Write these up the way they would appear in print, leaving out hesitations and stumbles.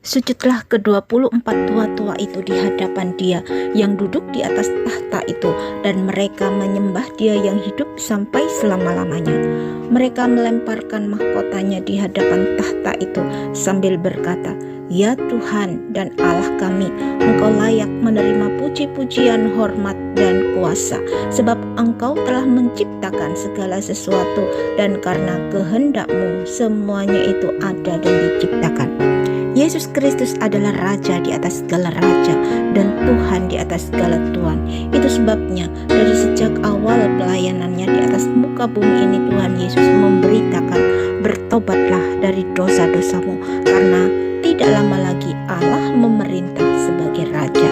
Sujudlah ke-24 tua-tua itu di hadapan Dia yang duduk di atas tahta itu, dan mereka menyembah Dia yang hidup sampai selama-lamanya. Mereka melemparkan mahkotanya di hadapan tahta itu sambil berkata, "Ya Tuhan dan Allah kami, Engkau layak menerima puji-pujian, hormat, dan kuasa, sebab Engkau telah menciptakan segala sesuatu, dan karena kehendak-Mu semuanya itu ada dan diciptakan." Yesus Kristus adalah Raja di atas segala raja dan Tuhan di atas segala Tuhan. Itu sebabnya dari sejak awal pelayanannya di atas muka bumi ini, Tuhan Yesus memberitakan, "Bertobatlah dari dosa-dosamu, karena tidak lama lagi Allah memerintah sebagai Raja."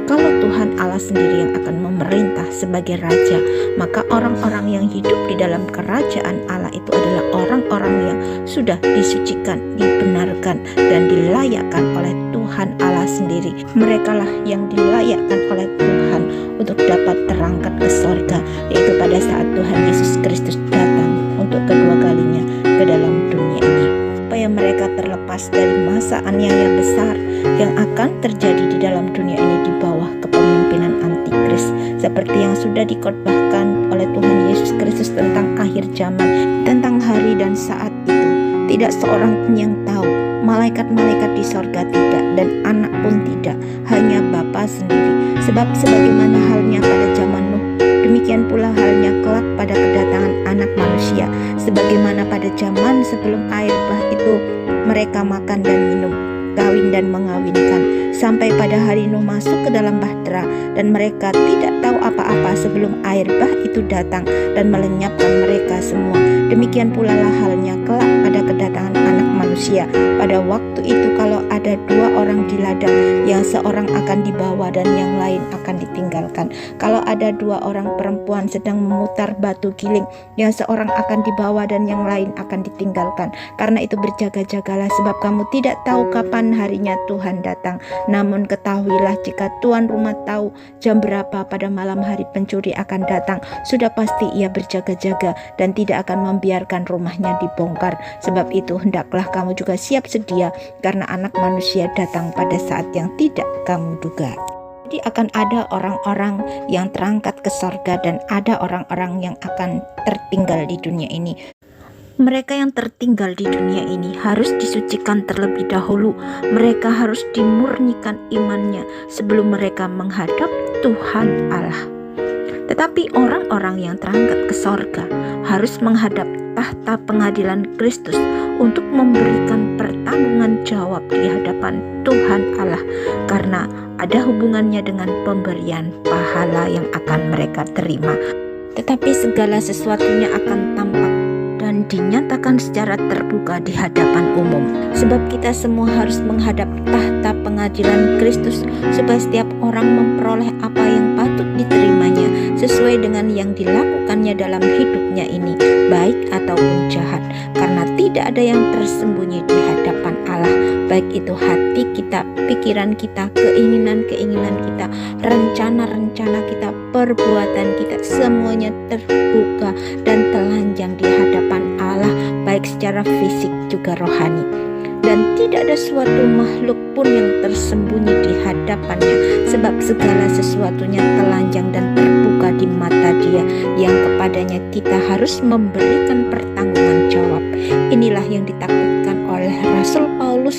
Kalau Tuhan Allah sendiri yang akan memerintah sebagai Raja, maka orang-orang yang hidup di dalam kerajaan Allah itu adalah orang-orang yang sudah disucikan, dibenarkan, dan dilayakkan oleh Tuhan Allah sendiri. Merekalah yang dilayakkan oleh Tuhan untuk dapat terangkat ke sorga, yaitu pada saat Tuhan Yesus Kristus datang untuk kedua kalinya ke dalam dunia ini, supaya mereka terlepas dari masa aniaya besar yang akan terjadi di dalam dunia ini di bawah kepemimpinan antikris, seperti yang sudah dikhotbahkan oleh Tuhan Yesus Kristus tentang akhir zaman, tentang hari dan saat itu. Tidak seorang pun yang tahu, malaikat-malaikat di sorga tidak, dan anak pun tidak, hanya Bapa sendiri. Sebab sebagaimana halnya pada zaman Nuh, demikian pula halnya kelak pada kedatangan Anak Manusia. Sebagaimana pada zaman sebelum air bah itu mereka makan dan minum, kawin dan mengawinkan, sampai pada hari Nuh masuk ke dalam bahtera, dan mereka tidak tahu apa-apa sebelum air bah itu datang dan melenyapkan mereka semua. Demikian pula lah halnya kelak pada kedatangan Anak Manusia. Pada waktu itu kalau ada dua orang di ladang, yang seorang akan dibawa dan yang lain akan ditinggalkan. Kalau ada dua orang perempuan sedang memutar batu giling, yang seorang akan dibawa dan yang lain akan ditinggalkan. Karena itu berjaga-jagalah, sebab kamu tidak tahu kapan harinya Tuhan datang. Namun ketahuilah, jika tuan rumah tahu jam berapa pada malam hari pencuri akan datang, sudah pasti ia berjaga-jaga dan tidak akan membiarkan rumahnya dibongkar. Sebab itu hendaklah kamu juga siap sedia, karena Anak Manusia datang pada saat yang tidak kamu duga. Jadi akan ada orang-orang yang terangkat ke sorga dan ada orang-orang yang akan tertinggal di dunia ini. Mereka yang tertinggal di dunia ini harus disucikan terlebih dahulu. Mereka harus dimurnikan imannya sebelum mereka menghadap Tuhan Allah. Tetapi orang-orang yang terangkat ke sorga harus menghadap tahta pengadilan Kristus untuk memberikan pertanggungan jawab di hadapan Tuhan Allah, karena ada hubungannya dengan pemberian pahala yang akan mereka terima. Tetapi segala sesuatunya akan tampak dan dinyatakan secara terbuka di hadapan umum. Sebab kita semua harus menghadap tahta pengadilan Kristus, supaya setiap orang memperoleh apa yang patut diterimanya sesuai dengan yang dilakukannya dalam hidupnya ini, baik ataupun jahat. Karena tidak ada yang tersembunyi di hadapan Allah, baik itu hati kita, pikiran kita, keinginan-keinginan kita, rencana-rencana kita, perbuatan kita, semuanya terbuka dan telanjang di hadapan Allah, baik secara fisik juga rohani. Dan tidak ada suatu makhluk pun yang tersembunyi di hadapannya, sebab segala sesuatunya telanjang dan terbuka di mata Dia, yang kepadanya kita harus memberikan pertanggungan jawab. Inilah yang ditakutkan oleh Rasul Paulus.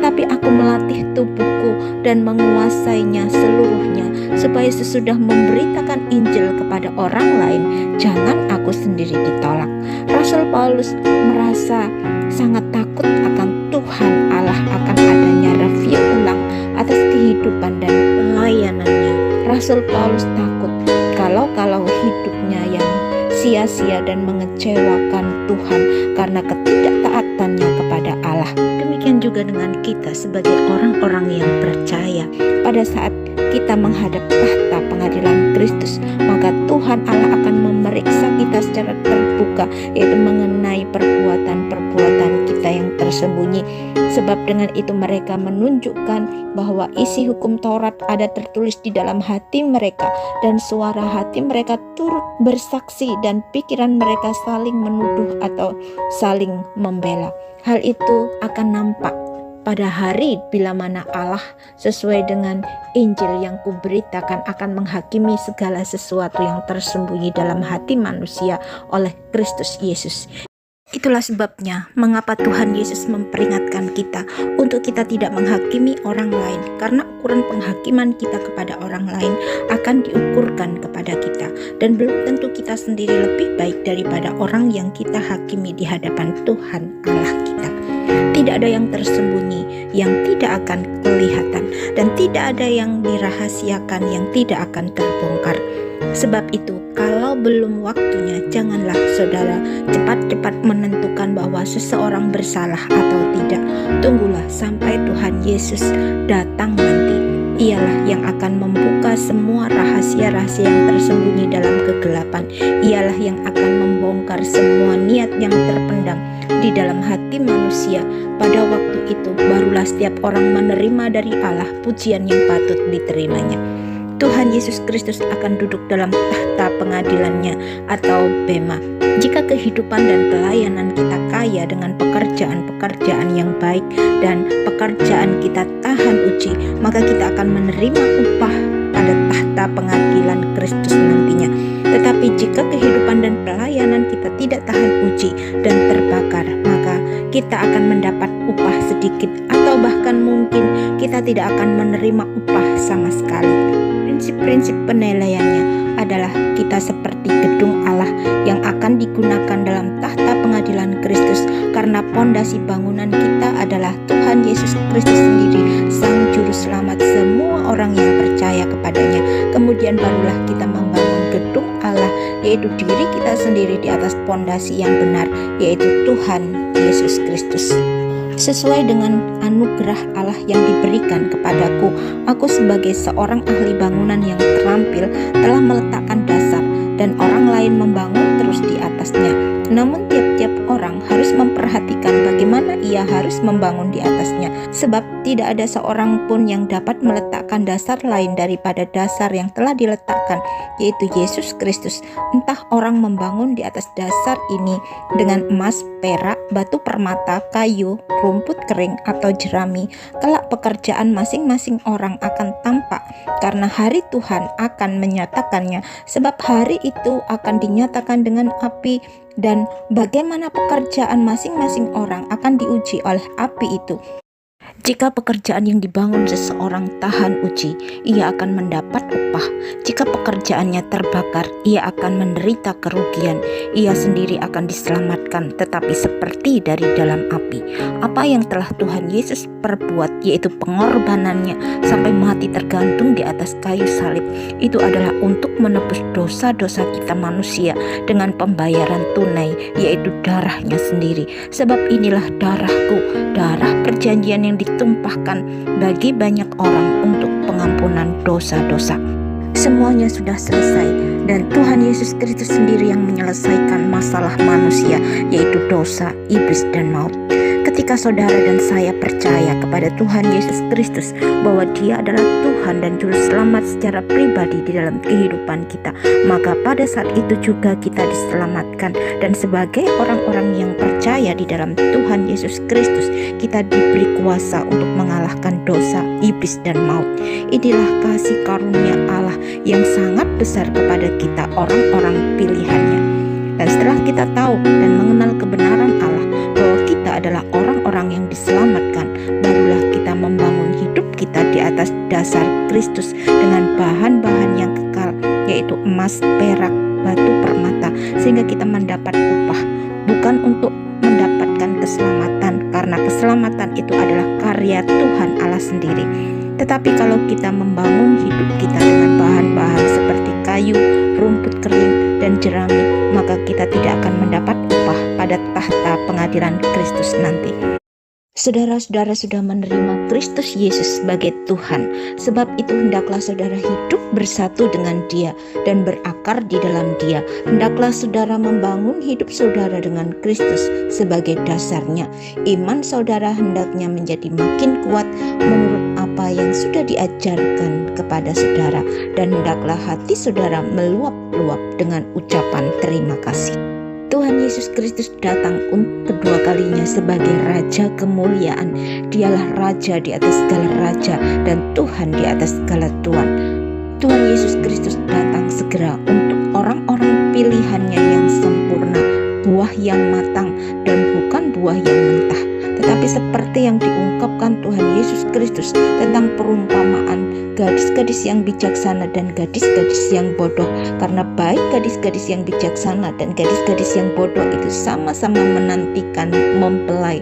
Tapi aku melatih tubuhku dan menguasainya seluruhnya, supaya sesudah memberitakan Injil kepada orang lain, jangan aku sendiri ditolak. Rasul Paulus merasa sangat takut akan Tuhan Allah, akan adanya review ulang atas kehidupan dan pelayanannya. Rasul Paulus takut kalau hidupnya yang sia-sia dan mengecewakan Tuhan karena ketidaktaatannya kepada Allah. Demikian juga dengan kita sebagai orang-orang yang percaya. Pada saat kita menghadap tahta pengadilan Kristus, maka Tuhan Allah akan memeriksa kita secara terbuka, yaitu mengenai perbuatan-perbuatan kita yang tersembunyi. Sebab dengan itu mereka menunjukkan bahwa isi hukum Taurat ada tertulis di dalam hati mereka, dan suara hati mereka turut bersaksi, dan pikiran mereka saling menuduh atau saling membela. Hal itu akan nampak pada hari bila mana Allah sesuai dengan Injil yang kuberitakan akan menghakimi segala sesuatu yang tersembunyi dalam hati manusia oleh Kristus Yesus. Itulah sebabnya mengapa Tuhan Yesus memperingatkan kita untuk kita tidak menghakimi orang lain, karena ukuran penghakiman kita kepada orang lain akan diukurkan kepada kita, dan belum tentu kita sendiri lebih baik daripada orang yang kita hakimi di hadapan Tuhan Allah kita. Tidak ada yang tersembunyi yang tidak akan kelihatan, dan tidak ada yang dirahasiakan yang tidak akan terbongkar. Sebab itu, kalau belum waktunya, janganlah saudara cepat-cepat menentukan bahwa seseorang bersalah atau tidak. Tunggulah sampai Tuhan Yesus datang nanti. Ialah yang akan membuka semua rahasia-rahasia yang tersembunyi dalam kegelapan. Ialah yang akan membongkar semua niat yang terpendam di dalam hati manusia. Pada waktu itu barulah setiap orang menerima dari Allah pujian yang patut diterimanya. Tuhan Yesus Kristus akan duduk dalam tahta pengadilannya atau bema. Jika kehidupan dan pelayanan kita kaya dengan pekerjaan-pekerjaan yang baik dan pekerjaan kita tahan uji, maka kita akan menerima upah pada tahta pengadilan Kristus nantinya. Tetapi jika kehidupan dan pelayanan kita tidak tahan uji dan terbakar, maka kita akan mendapat upah sedikit, atau bahkan mungkin kita tidak akan menerima upah sama sekali. Prinsip-prinsip penilaiannya adalah kita seperti gedung Allah yang akan digunakan dalam tahta pengadilan Kristus, karena pondasi bangunan kita adalah Tuhan Yesus Kristus sendiri, Sang Juru Selamat semua orang yang percaya kepadanya. Kemudian barulah kita membangun gedung Allah, yaitu diri kita sendiri di atas pondasi yang benar, yaitu Tuhan Yesus Kristus. Sesuai dengan anugerah Allah yang diberikan kepadaku, aku sebagai seorang ahli bangunan yang terampil telah meletakkan dasar, dan orang lain membangun terus di atasnya. Namun tiap-tiap orang harus memperhatikan bagaimana ia harus membangun di atasnya, sebab tidak ada seorang pun yang dapat meletakkan dasar lain daripada dasar yang telah diletakkan, yaitu Yesus Kristus. Entah orang membangun di atas dasar ini dengan emas, perak, batu permata, kayu, rumput kering, atau jerami, kelak pekerjaan masing-masing orang akan tampak, karena hari Tuhan akan menyatakannya, sebab hari itu akan dinyatakan dengan api, dan bagaimana pekerjaan masing-masing orang akan diuji oleh api itu. Jika pekerjaan yang dibangun seseorang tahan uji, ia akan mendapat upah. Jika pekerjaannya terbakar, ia akan menderita kerugian. Ia sendiri akan diselamatkan, tetapi seperti dari dalam api. Apa yang telah Tuhan Yesus perbuat, yaitu pengorbanannya sampai mati tergantung di atas kayu salib, itu adalah untuk menebus dosa-dosa kita manusia dengan pembayaran tunai, yaitu darahnya sendiri. Sebab inilah darahku, darah perjanjian yang ditumpahkan bagi banyak orang untuk pengampunan dosa-dosa. Semuanya sudah selesai, dan Tuhan Yesus Kristus sendiri yang menyelesaikan masalah manusia, yaitu dosa, iblis, dan maut. Ketika saudara dan saya percaya kepada Tuhan Yesus Kristus bahwa Dia adalah Tuhan dan Juru Selamat secara pribadi di dalam kehidupan kita, maka pada saat itu juga kita diselamatkan. Dan sebagai orang-orang yang percaya di dalam Tuhan Yesus Kristus, kita diberi kuasa untuk mengalahkan dosa, iblis, dan maut. Inilah kasih karunia Allah yang sangat besar kepada kita, orang-orang pilihannya. Dan setelah kita tahu dan mengenal kebenaran Allah bahwa kita adalah orang-orang yang diselamatkan, barulah kita membangun hidup kita di atas dasar Kristus dengan bahan-bahan yang kekal, yaitu emas, perak, batu permata, sehingga kita mendapat upah, bukan untuk mendapatkan keselamatan, karena keselamatan itu adalah karya Tuhan Allah sendiri. Tetapi kalau kita membangun hidup kita dengan bahan-bahan seperti kayu, rumput kering, dan jerami, maka kita tidak akan mendapat upah pada tahta pengadilan Kristus nanti. Saudara-saudara sudah menerima Kristus Yesus sebagai Tuhan, sebab itu hendaklah saudara hidup bersatu dengan Dia dan berakar di dalam Dia. Hendaklah saudara membangun hidup saudara dengan Kristus sebagai dasarnya. Iman saudara hendaknya menjadi makin kuat menurut apa yang sudah diajarkan kepada saudara, dan hendaklah hati saudara meluap-luap dengan ucapan terima kasih. Tuhan Yesus Kristus datang untuk kedua kalinya sebagai Raja kemuliaan. Dialah Raja di atas segala raja dan Tuhan di atas segala Tuhan. Tuhan Yesus Kristus datang segera untuk orang-orang pilihannya yang sempurna, buah yang matang dan bukan buah yang mentah. Tetapi seperti yang diungkapkan Tuhan Yesus Kristus tentang perumpamaan gadis-gadis yang bijaksana dan gadis-gadis yang bodoh. Karena baik gadis-gadis yang bijaksana dan gadis-gadis yang bodoh itu sama-sama menantikan mempelai.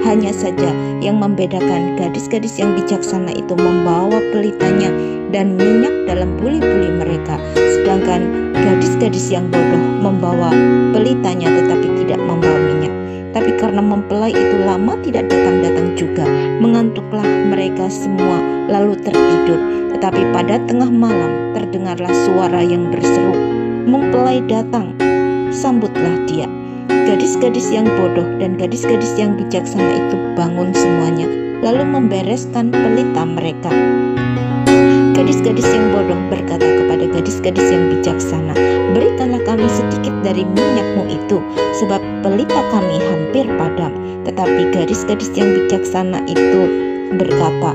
Hanya saja yang membedakan gadis-gadis yang bijaksana itu membawa pelitanya dan minyak dalam buli-buli mereka, sedangkan gadis-gadis yang bodoh membawa pelitanya tetapi tidak membawa minyak. Tapi karena mempelai itu lama tidak datang-datang juga, mengantuklah mereka semua lalu tertidur. Tetapi pada tengah malam terdengarlah suara yang berseru, "Mempelai datang, sambutlah dia." Gadis-gadis yang bodoh dan gadis-gadis yang bijaksana itu bangun semuanya, lalu membereskan pelita mereka. Gadis-gadis yang bodoh berkata kepada gadis-gadis yang bijaksana, "Berikanlah kami sedikit dari minyakmu itu, sebab pelita kami hampir padam." Tetapi gadis-gadis yang bijaksana itu berkata,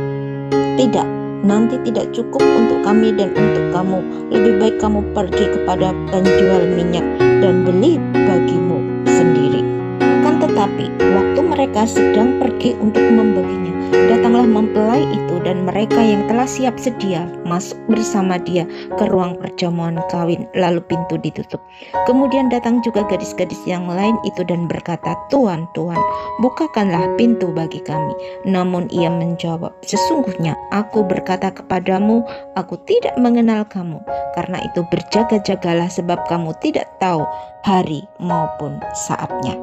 "Tidak, nanti tidak cukup untuk kami dan untuk kamu. Lebih baik kamu pergi kepada penjual minyak dan beli bagimu sendiri." Kan tetapi waktu mereka sedang pergi untuk membelinya, datanglah mempelai itu dan mereka yang telah siap sedia masuk bersama dia ke ruang perjamuan kawin, lalu pintu ditutup. Kemudian datang juga gadis-gadis yang lain itu dan berkata, "Tuan, Tuan, bukakanlah pintu bagi kami." Namun ia menjawab, "Sesungguhnya aku berkata kepadamu, aku tidak mengenal kamu. Karena itu berjaga-jagalah, sebab kamu tidak tahu hari maupun saatnya."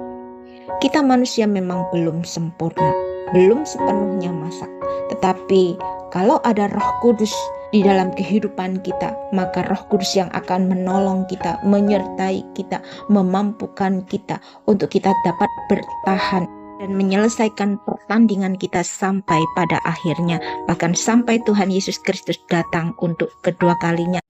Kita manusia memang belum sempurna, belum sepenuhnya masak. Tetapi kalau ada Roh Kudus di dalam kehidupan kita, maka Roh Kudus yang akan menolong kita, menyertai kita, memampukan kita untuk kita dapat bertahan dan menyelesaikan pertandingan kita sampai pada akhirnya, bahkan sampai Tuhan Yesus Kristus datang untuk kedua kalinya.